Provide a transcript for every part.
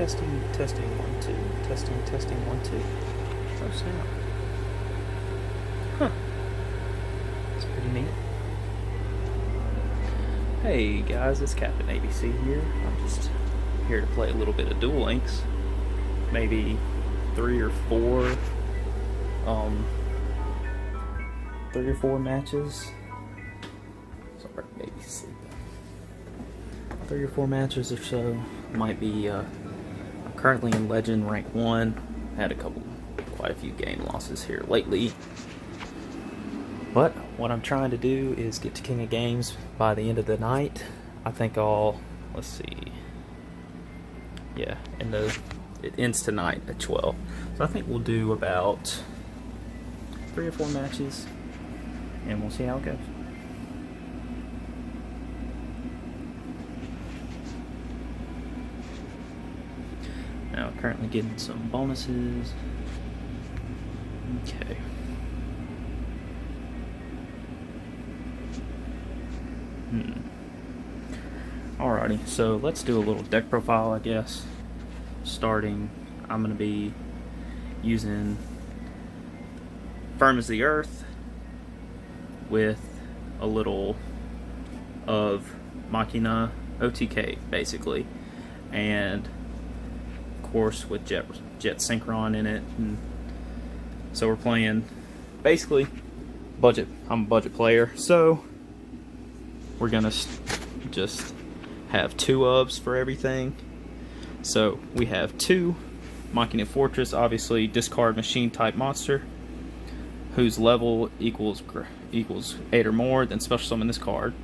Testing, testing, 1, 2. Testing, testing, 1, 2. Oh, snap. Huh. That's pretty neat. Hey guys, it's Captain ABC here. I'm just here to play a little bit of Duel Links. Maybe 3 or 4 matches. Sorry, baby's sleeping. 3 or 4 matches or so. Might be I'm currently in Legend rank 1. Had quite a few game losses here lately. But what I'm trying to do is get to King of Games by the end of the night. I think let's see. Yeah, it ends tonight at 12. So I think we'll do about 3 or 4 matches and we'll see how it goes. Now, currently getting some bonuses. Okay. Alrighty, so let's do a little deck profile, I guess. Starting, I'm going to be using Firm as the Earth with a little of Machina OTK, basically. And, of course, with Jet SYNCHRON in it. And so we're playing, basically, budget. I'm a budget player, so we're going to just have 2 ofs for everything. So we have 2 Machina Fortress, obviously discard machine type monster whose level equals 8 or more, then special summon this card.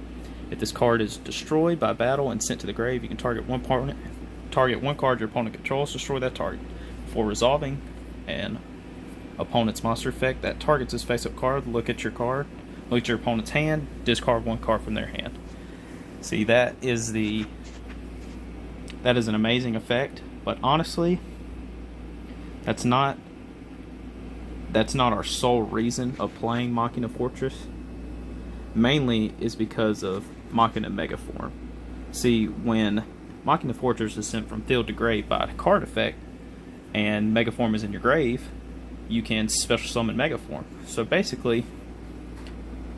If this card is destroyed by battle and sent to the grave, you can target one card your opponent controls, destroy that target. Before resolving an opponent's monster effect that targets this face-up card, look at your opponent's hand, discard 1 card from their hand. See, that is an amazing effect, but honestly, that's not our sole reason of playing Machina Fortress. Mainly is because of Machina Megaform. See, when Machina Fortress is sent from field to grave by a card effect, and Megaform is in your grave, you can special summon Megaform. So basically,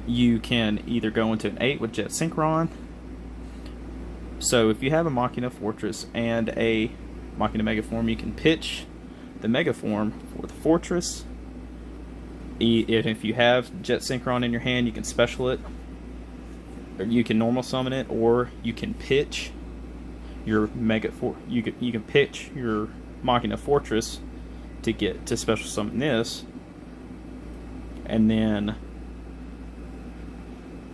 you can either go into an 8 with Jet SYNCHRON. So if you have a Machina Fortress and a Machina Megaform, you can pitch the Megaform for the Fortress. If you have Jet SYNCHRON in your hand, you can special it, or you can normal summon it, or you can pitch your you can pitch your Machina Fortress to special summon this, and then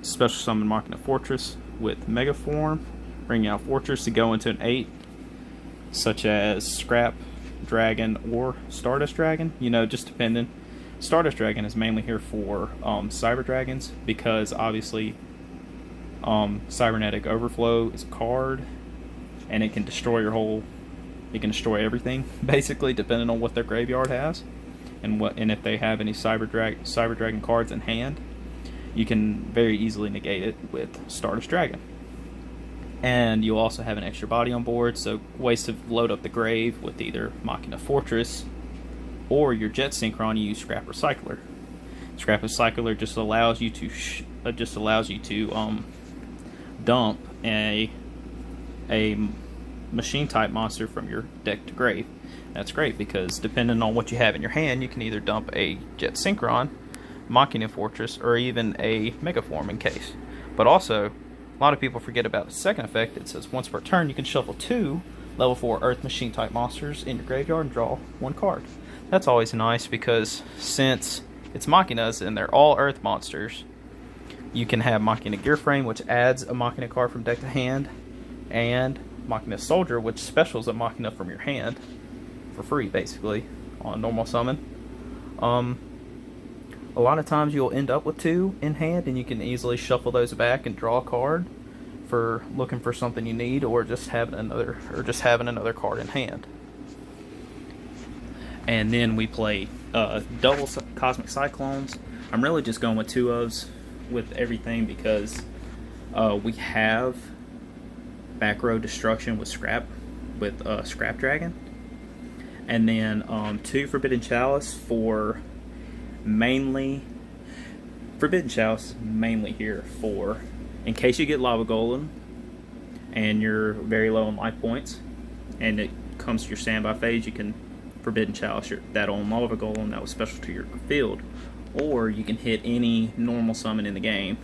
special summon Machina Fortress with Megaform, bringing out Fortress to go into an 8, such as Scrap Dragon or Stardust Dragon, just depending. Stardust Dragon is mainly here for Cyber Dragons, because obviously Cybernetic Overflow is a card, and it can destroy everything, basically, depending on what their graveyard has, and if they have any Cyber Dragon cards in hand, you can very easily negate it with Stardust Dragon. And you'll also have an extra body on board, so ways to load up the grave with either Machina Fortress or your Jet SYNCHRON. You use Scrap Recycler. Scrap Recycler just allows you to dump a machine type monster from your deck to grave. That's great because depending on what you have in your hand, you can either dump a Jet SYNCHRON, Machina Fortress, or even a Megaform in case. But also, a lot of people forget about the second effect. It says once per turn you can shuffle 2 level 4 Earth machine type monsters in your graveyard and draw 1 card. That's always nice because since it's Machinas and they're all Earth monsters, you can have Machina GEARFRAME, which adds a Machina card from deck to hand, and Machina Soldier, which specials a Machina from your hand for free, basically, on normal summon. A lot of times you'll end up with 2 in hand, and you can easily shuffle those back and draw a card for looking for something you need, or just having another card in hand. And then we play double Cosmic Cyclones. I'm really just going with 2 ofs with everything because we have back row destruction with Scrap with Scrap Dragon. And then 2 Forbidden Chalice for mainly... Forbidden Chalice is mainly here for, in case you get Lava Golem and you're very low on life points, and it comes to your standby phase, you can Forbidden Chalice that on Lava Golem that was special to your field. Or you can hit any normal summon in the game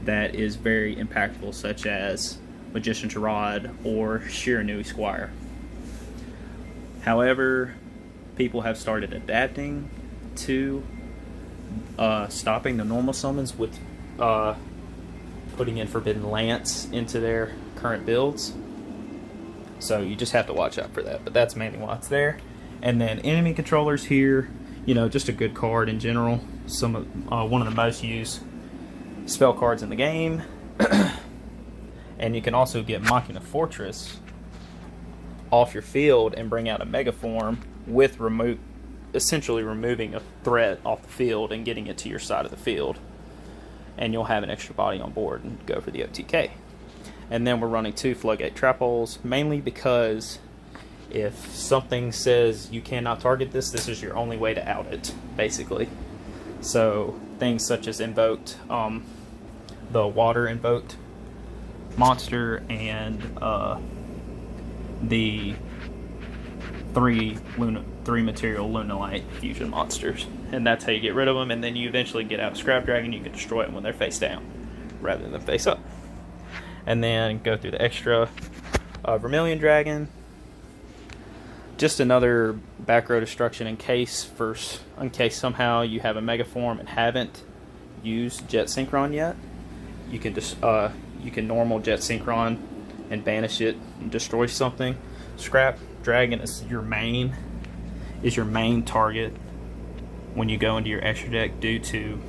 that is very impactful, such as Magician's Rod or Shiranui Squire. However, people have started adapting to stopping the normal summons with putting in Forbidden Lance into their current builds. So you just have to watch out for that, but that's mainly why it's there. And then enemy controllers here, you know, just a good card in general. Some of one of the most used spell cards in the game. And you can also get Machina Fortress off your field and bring out a Mega Form with essentially removing a threat off the field and getting it to your side of the field. And you'll have an extra body on board and go for the OTK. And then we're running 2 Floodgate Trap Holes, mainly because if something says you cannot target this, this is your only way to out it, basically. So things such as invoked, the water invoked monster, and the 3 material Lunalite fusion monsters. And that's how you get rid of them, and then you eventually get out Scrap Dragon. You can destroy them when they're face down rather than face up. And then go through the extra Vermillion Dragon. Just another back row destruction in case somehow you have a Mega Form and haven't used Jet Synchron yet. You can just you can normal Jet Synchron and banish it and destroy something. Scrap Dragon is your main target when you go into your extra deck, due to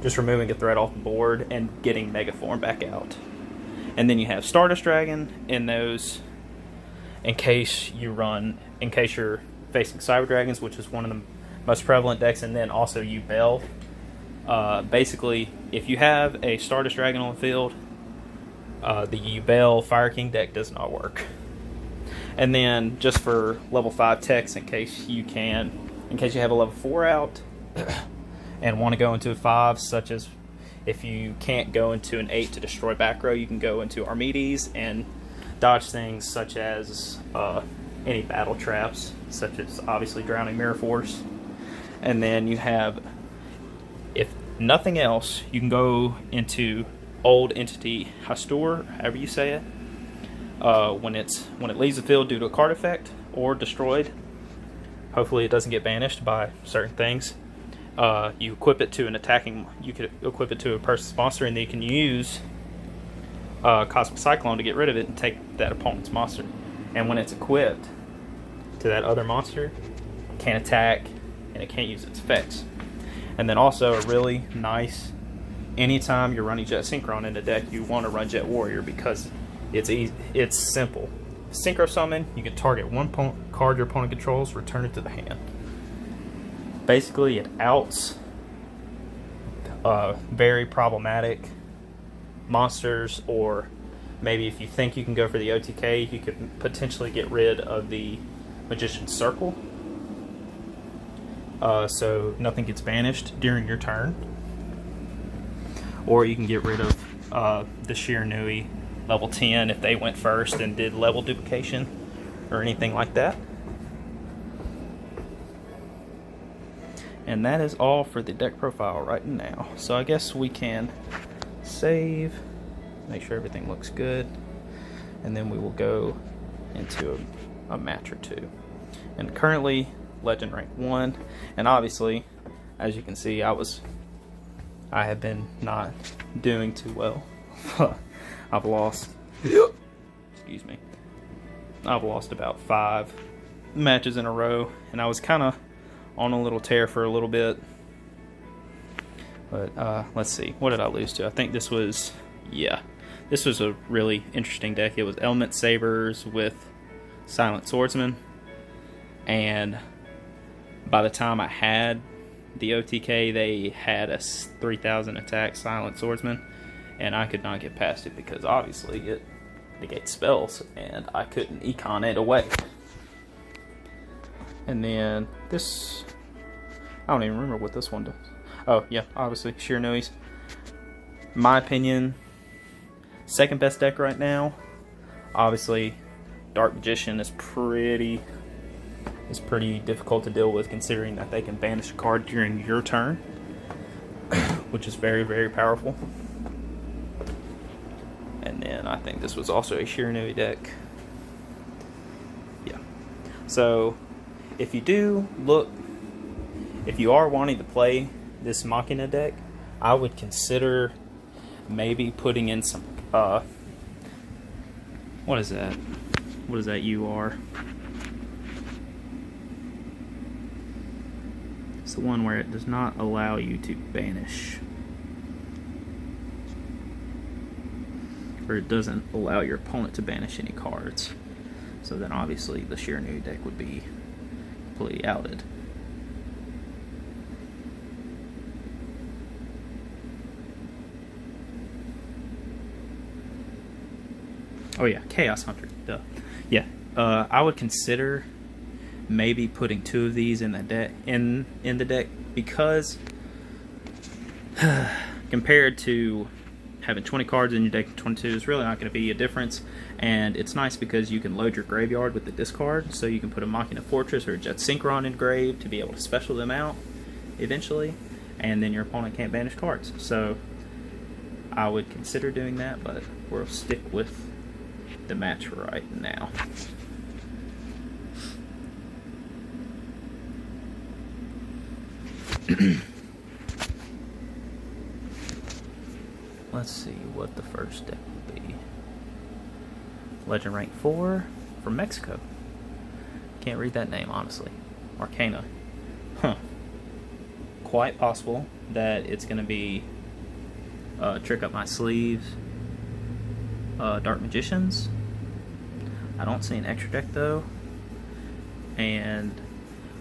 just removing a threat off the board and getting Mega Form back out. And then you have Stardust Dragon in those in case you're facing Cyber Dragons, which is one of the most prevalent decks, and then also Bell. Basically, if you have a Stardust Dragon on the field, the Bell Fire King deck does not work. And then just for level 5 techs, in case you have a level 4 out and want to go into a 5, such as if you can't go into an 8 to destroy back row, you can go into Armides and dodge things such as any battle traps, such as obviously Drowning Mirror Force. And then you have, if nothing else, you can go into Old Entity Hastur, however you say it, when it leaves the field due to a card effect or destroyed. Hopefully it doesn't get banished by certain things. You equip it to you could equip it to a person's monster, and then you can use Cosmic Cyclone to get rid of it and take that opponent's monster. And when it's equipped to that other monster, it can't attack and it can't use its effects. And then also a really nice, anytime you're running Jet Synchron in the deck, you want to run Jet Warrior because it's easy, it's simple. Synchro Summon, you can target one card your opponent controls, return it to the hand. Basically, it outs very problematic monsters, or maybe if you think you can go for the OTK, you could potentially get rid of the Magician's Circle, so nothing gets banished during your turn. Or you can get rid of the Shiranui level 10 if they went first and did level duplication or anything like that. And that is all for the deck profile right now. So I guess we can save, make sure everything looks good, and then we will go into a match or two. And currently Legend Rank 1, and obviously, as you can see, I have been not doing too well. I've lost, excuse me, I've lost about 5 matches in a row, and I was kind of on a little tear for a little bit. But let's see, what did I lose to? I think this was, yeah, this was a really interesting deck. It was Element Sabers with Silent Swordsman, and by the time I had the OTK, they had a 3000 attack Silent Swordsman, and I could not get past it because obviously it negate spells, and I couldn't econ it away. And then this, I don't even remember what this one does. Oh yeah, obviously sheer noise. My opinion, second best deck right now. Obviously, Dark Magician is pretty difficult to deal with, considering that they can banish a card during your turn, which is very, very powerful. And then I think this was also a Shiranui deck. Yeah. So if you are wanting to play this Machina deck, I would consider maybe putting in some what is that? What is that UR? It's the one where it does not allow you to banish. Or it doesn't allow your opponent to banish any cards. So then obviously the Shiranui deck would be completely outed. Oh yeah, Chaos Hunter. Duh. Yeah, I would consider maybe putting 2 of these in the deck in the deck, because compared to having 20 cards in your deck and 22 is really not going to be a difference. And it's nice because you can load your graveyard with the discard, so you can put a Machina Fortress or a Jet Synchron in grave to be able to special them out eventually, and then your opponent can't banish cards. So I would consider doing that, but we'll stick with the match right now. Let's see what the first deck will be. Legend rank 4 from Mexico. Can't read that name, honestly. Arcana. Huh. Quite possible that it's going to be Trick Up My Sleeves, Dark Magicians. I don't see an extra deck though. And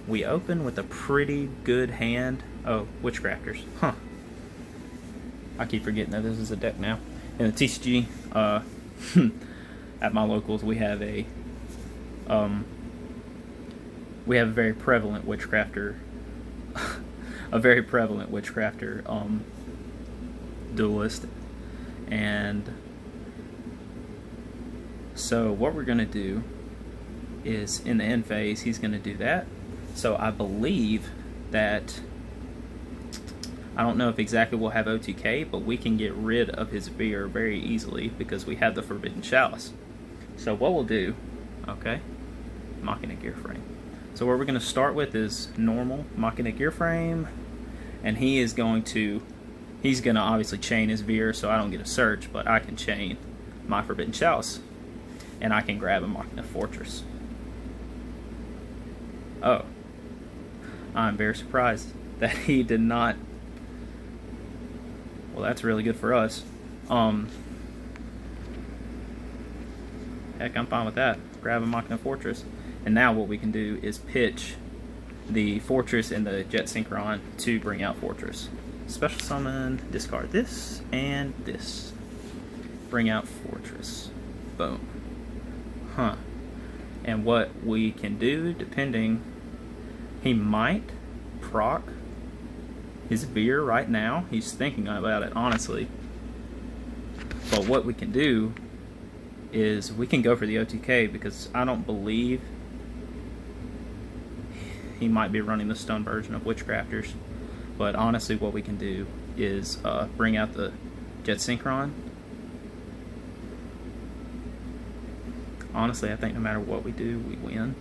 we open with a pretty good hand. Oh, Witchcrafters. Huh. I keep forgetting that this is a deck now. In the TCG, at my locals, we have a very prevalent Witchcrafter, duelist, and so what we're gonna do is in the end phase, he's gonna do that. So I believe that, I don't know if exactly we'll have OTK, but we can get rid of his Veer very easily because we have the Forbidden Chalice. So what we'll do, okay, Machina GEARFRAME. So what we're going to start with is normal Machina GEARFRAME, and he's going to obviously chain his Veer, so I don't get a search, but I can chain my Forbidden Chalice, and I can grab a Machina Fortress. Oh, I'm very surprised that he did not. Well, that's really good for us. Heck, I'm fine with that. Grab a Machina Fortress. And now what we can do is pitch the Fortress and the Jet Synchron to bring out Fortress. Special summon, discard this and this. Bring out Fortress. Boom. Huh. And what we can do, depending, he might proc his Veer right now. He's thinking about it, honestly. But what we can do is we can go for the OTK, because I don't believe he might be running the stun version of Witchcrafters. But honestly, what we can do is bring out the Jet Synchron. Honestly, I think no matter what we do, we win.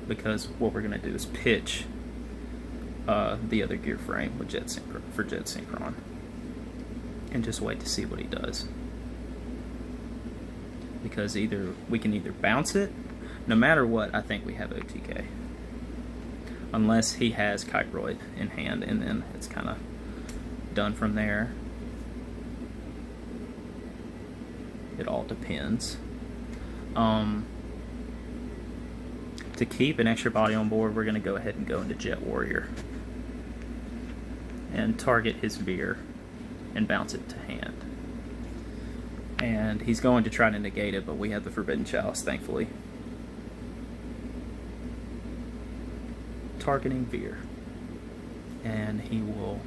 Because what we're going to do is pitch the other GEARFRAME with Jet Synchron, and just wait to see what he does. Because we can either bounce it, no matter what. I think we have OTK, unless he has Kykroid in hand, and then it's kind of done from there. It all depends. To keep an extra body on board, we're going to go ahead and go into Jet Warrior and target his Veer and bounce it to hand. And he's going to try to negate it, but we have the Forbidden Chalice, thankfully. Targeting Veer. And he will,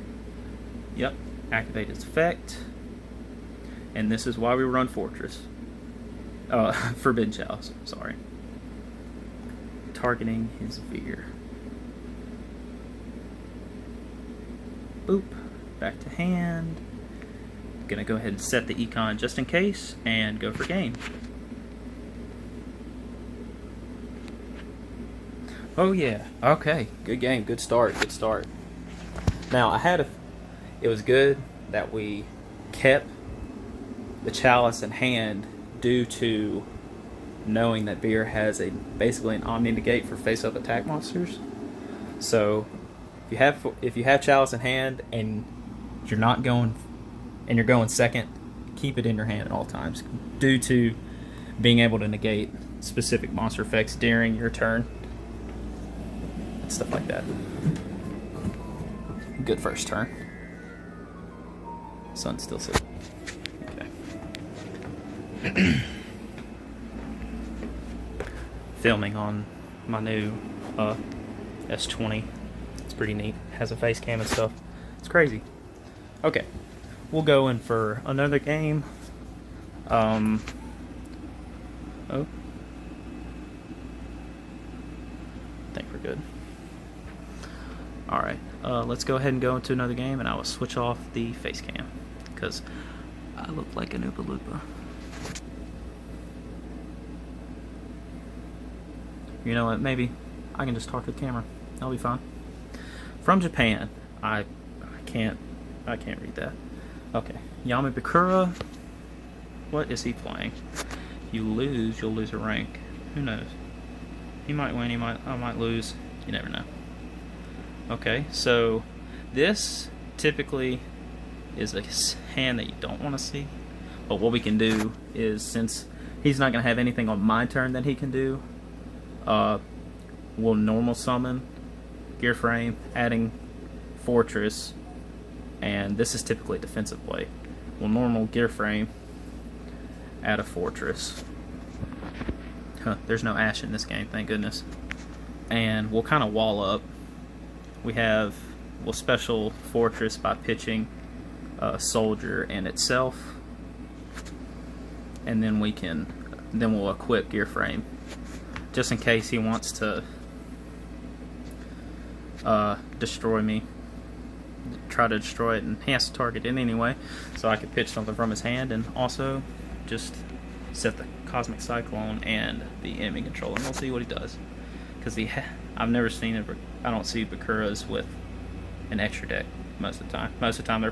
yep, activate its effect. And this is why we run Fortress. Forbidden Chalice, sorry. Targeting his Veer. Boop. Back to hand. Gonna go ahead and set the econ just in case and go for game. Oh yeah, okay, good game, good start. Now it was good that we kept the Chalice in hand due to knowing that Veer has basically an Omni Negate for face-up attack monsters. So if you have Chalice in hand and you're not going and you're going second, keep it in your hand at all times, due to being able to negate specific monster effects during your turn. Stuff like that. Good first turn. Sun's still sitting. Okay. Filming on my new S20. It's pretty neat. Has a face cam and stuff. It's crazy. Okay. We'll go in for another game. Oh. I think we're good. Alright, let's go ahead and go into another game, and I will switch off the face cam, because I look like an Oompa Loompa. You know what, maybe I can just talk to the camera. That'll be fine. From Japan. I can't read that. Okay, Yamabikura. What is he playing? You lose, you'll lose a rank. Who knows? He might win, I might lose. You never know. Okay, so this typically is a hand that you don't want to see. But what we can do is, since he's not going to have anything on my turn that he can do, we'll normal summon GEARFRAME, adding Fortress, and this is typically a defensive play. We'll normal GEARFRAME, add a Fortress. There's no Ash in this game, thank goodness. And we'll kind of wall up. We'll special Fortress by pitching Soldier and itself, and then we'll equip GEARFRAME just in case he wants to destroy me, try to destroy it, and he has to target it anyway, so I could pitch something from his hand and also just set the Cosmic Cyclone and the enemy controller, and we'll see what he does. Because I've never seen it. I don't see Bakuras with an extra deck most of the time. Most of the time they're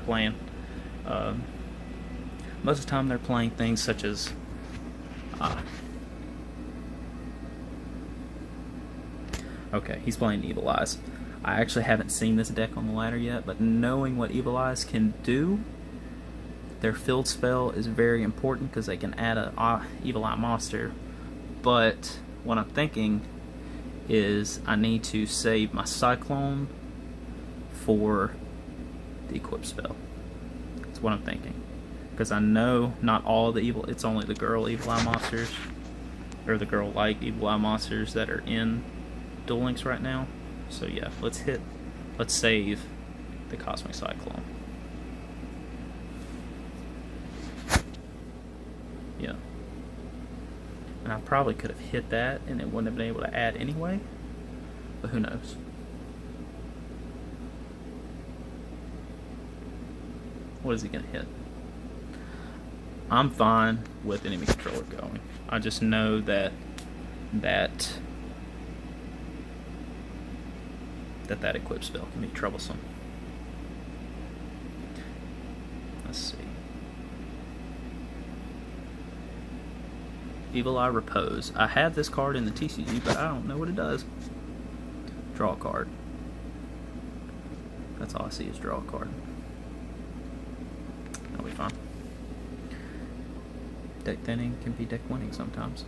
playing. Things such as. Okay, he's playing Evil Eyes. I actually haven't seen this deck on the ladder yet, but knowing what Evil Eyes can do, their field spell is very important because they can add a Evil Eye monster. But what I'm thinking is I need to save my Cyclone for the equip spell. That's what I'm thinking. Because I know not all the it's only the girl Evil Eye monsters, or the girl-like Evil Eye monsters that are in Duel Links right now. So yeah, let's save the Cosmic Cyclone. Yeah. And I probably could have hit that and it wouldn't have been able to add anyway, but who knows. What is he going to hit? I'm fine with enemy controller going. I just know that equip spell can be troublesome. Let's see. Evil Eye Repose. I have this card in the TCG, but I don't know what it does. Draw a card. That's all I see is draw a card. That'll be fine. Deck thinning can be deck winning sometimes.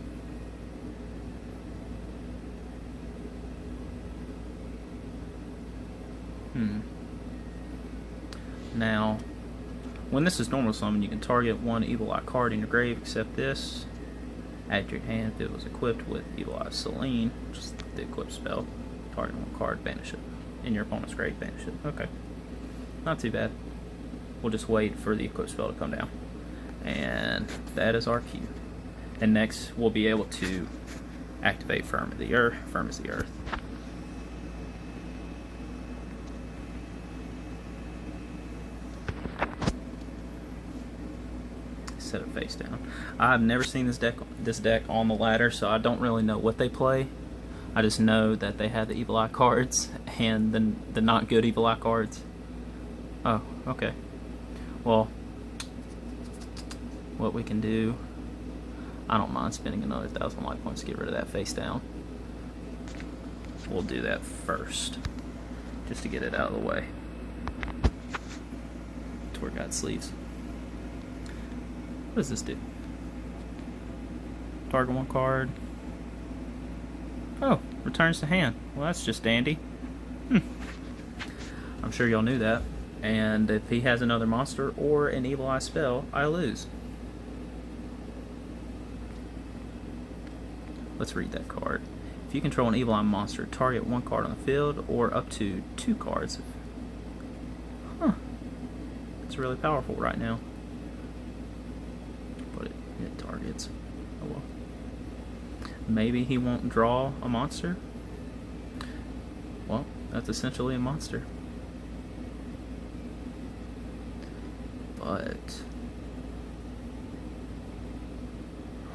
Now, when this is normal summon, you can target one Evil Eye card in your grave except this. Add to your hand if it was equipped with Evil Eye Selene, which is the equipped spell. Target one card, banish it. In your opponent's grave, banish it. Okay. Not too bad. We'll just wait for the equipped spell to come down. And that is our cue. And next, we'll be able to activate Firm as the Earth. Set it face down. I've never seen this deck on the ladder, so I don't really know what they play. I just know that they have the Evil Eye cards and the not good Evil Eye cards. Oh, okay. Well, what we can do, I don't mind spending another 1,000 life points to get rid of that face down. We'll do that first, just to get it out of the way. Tour Guide sleeves. What does this do? Target one card. Oh, returns to hand. Well, that's just dandy. I'm sure y'all knew that. And if he has another monster or an Evil Eye spell, I lose. Let's read that card. If you control an Evil Eye monster, target one card on the field or up to 2 cards. Huh. It's really powerful right now. But it targets. Oh well. Maybe he won't draw a monster? Well, that's essentially a monster. But...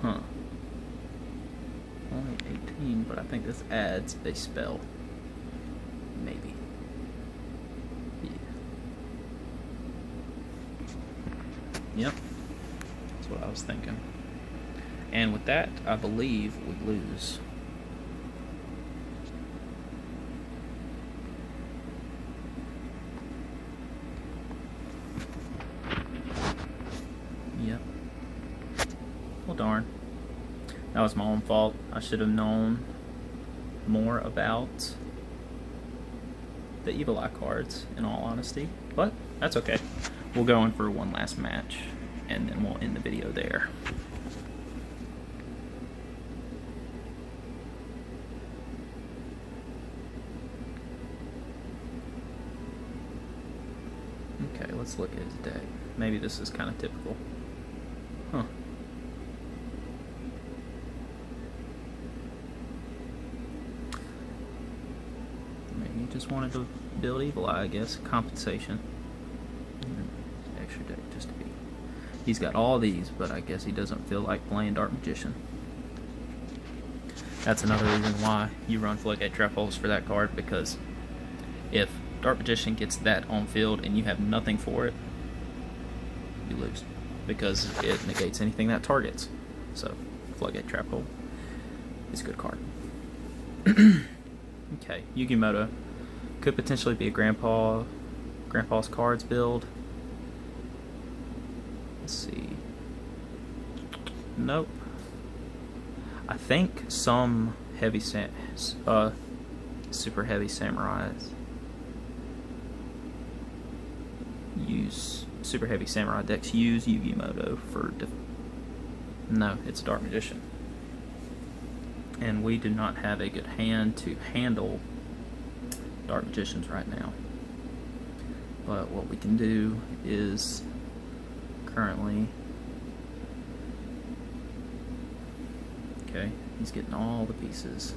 huh. Only 18, but I think this adds a spell. Maybe. Yeah. Yep. That's what I was thinking. And with that, I believe we lose. Yep. Well, darn. That was my own fault. I should have known more about the Evil Eye cards, in all honesty. But that's okay. We'll go in for one last match, and then we'll end the video there. Okay, let's look at his deck. Maybe this is kind of typical. Huh. Maybe he just wanted to build Evil Eye, I guess. Compensation. Extra deck just to be. He's got all these, but I guess he doesn't feel like playing Dark Magician. That's another reason why you run Floodgate Trap Holes for that card, because if Dark Magician gets that on field and you have nothing for it, you lose, because it negates anything that targets. So, Floodgate Trap Hole is a good card. Okay, Yugimoto could potentially be a Grandpa's Cards build. Let's see. Nope. I think some super heavy samurais use super heavy samurai decks use Yugimoto for no, it's Dark Magician. And we do not have a good hand to handle Dark Magicians right now. But what we can do is currently... okay, he's getting all the pieces.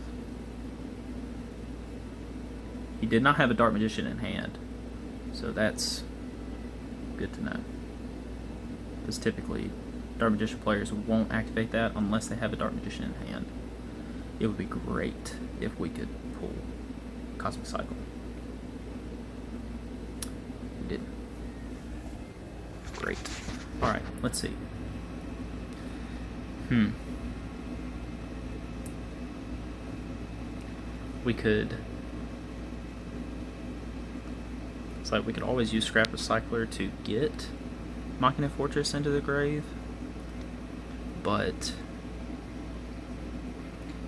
He did not have a Dark Magician in hand, so that's good to know. Because typically, Dark Magician players won't activate that unless they have a Dark Magician in hand. It would be great if we could pull Cosmic Cycle. We didn't. Great. Alright, let's see. We could... it's like we could always use Scrap Recycler to get Machina Fortress into the grave, but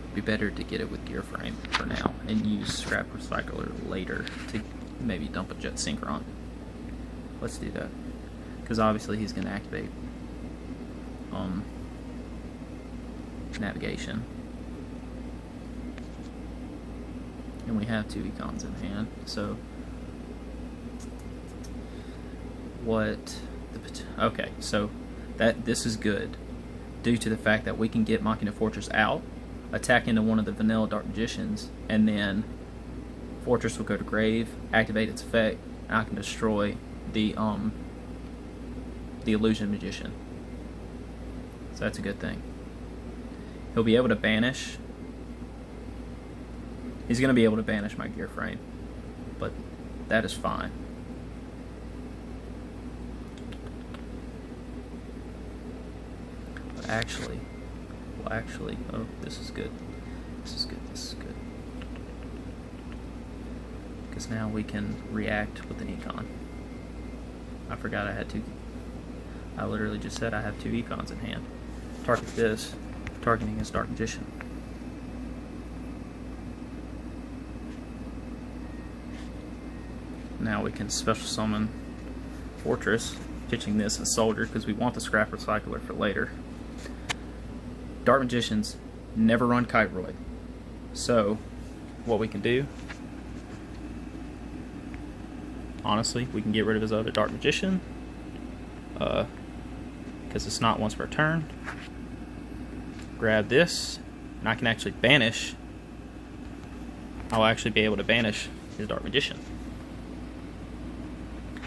it'd be better to get it with GEARFRAME for now and use Scrap Recycler later to maybe dump a Jet Synchron. Let's do that. because obviously he's going to activate navigation. And we have 2 econs in hand, so okay, so this is good due to the fact that we can get Machina Fortress out, attack into one of the vanilla Dark Magicians, and then Fortress will go to grave, activate its effect, and I can destroy the Illusion Magician. So that's a good thing. He'll be able to banish. He's going to be able to banish my GEARFRAME, but that is fine. But actually, oh, this is good. This is good. This is good. Because now we can react with an econ. I forgot I had 2. I literally just said I have 2 econs in hand. Target this, targeting his Dark Magician. Now we can special summon Fortress, pitching this as Soldier because we want the Scrap Recycler for later. Dark Magicians never run Kiteroid. So, what we can do, honestly, we can get rid of his other Dark Magician, because it's not once per turn. Grab this, and I can actually banish. I'll actually be able to banish his Dark Magician.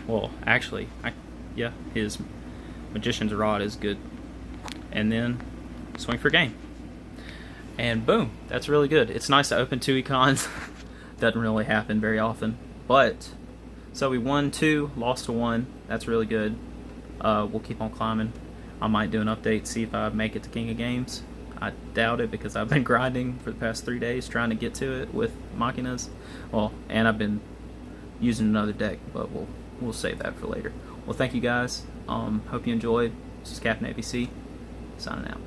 Well, actually, yeah, his Magician's Rod is good. And then swing for game. And boom, that's really good. It's nice to open 2 econs. Doesn't really happen very often. But, so we won 2, lost 1. That's really good. We'll keep on climbing. I might do an update, see if I make it to King of Games. I doubt it because I've been grinding for the past 3 days trying to get to it with Machinas. Well, and I've been using another deck, but we'll save that for later. Well, thank you guys. Hope you enjoyed. This is Captain ABC, signing out.